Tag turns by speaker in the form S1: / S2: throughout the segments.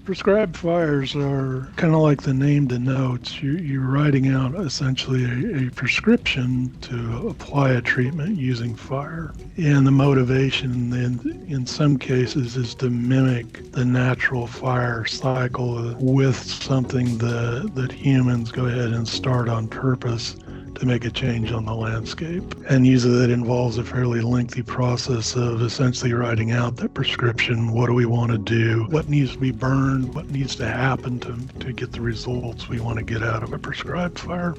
S1: Prescribed fires are kind of like the name denotes. You're writing out essentially a prescription to apply a treatment using fire. And the motivation in some cases is to mimic the natural fire cycle with something that humans go ahead and start on purpose to make a change on the landscape. And usually that involves a fairly lengthy process of essentially writing out that prescription. What do we want to do? What needs to be burned? What needs to happen to get the results we want to get out of a prescribed fire?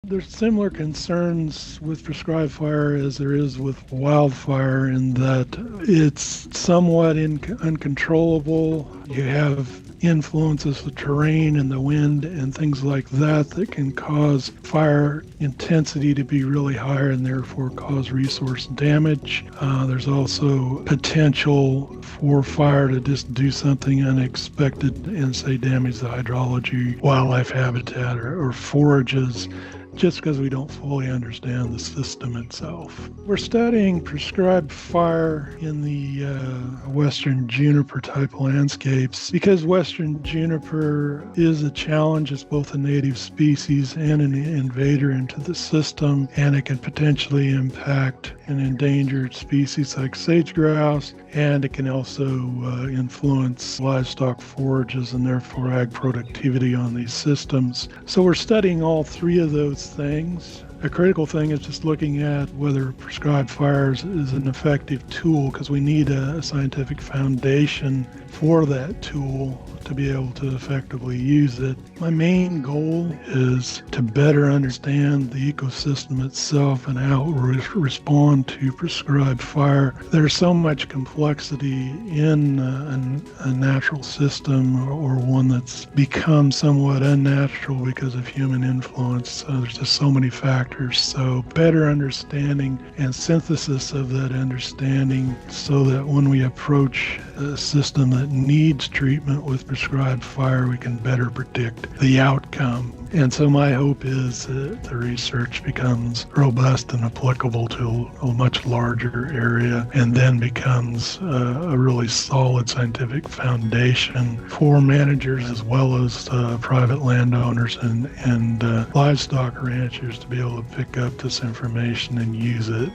S1: There's similar concerns with prescribed fire as there is with wildfire in that it's somewhat uncontrollable. You have influences, the terrain and the wind and things like that can cause fire intensity to be really higher and therefore cause resource damage. There's also potential for fire to just do something unexpected and say damage the hydrology, wildlife habitat, or forages, just because we don't fully understand the system itself. We're studying prescribed fire in the western juniper type landscapes because western juniper is a challenge. It's both a native species and an invader into the system, and it can potentially impact an endangered species like sage grouse, and it can also influence livestock forages and therefore ag productivity on these systems. So we're studying all three of those things. A critical thing is just looking at whether prescribed fires is an effective tool, because we need a scientific foundation for that tool to be able to effectively use it. My main goal is to better understand the ecosystem itself and how it will respond to prescribed fire. There's so much complexity in a natural system or one that's become somewhat unnatural because of human influence. There's just so many factors. So better understanding and synthesis of that understanding so that when we approach a system that needs treatment with prescribed fire, we can better predict the outcome. And so my hope is that the research becomes robust and applicable to a much larger area, and then becomes a really solid scientific foundation for managers as well as private landowners and livestock ranchers to be able to pick up this information and use it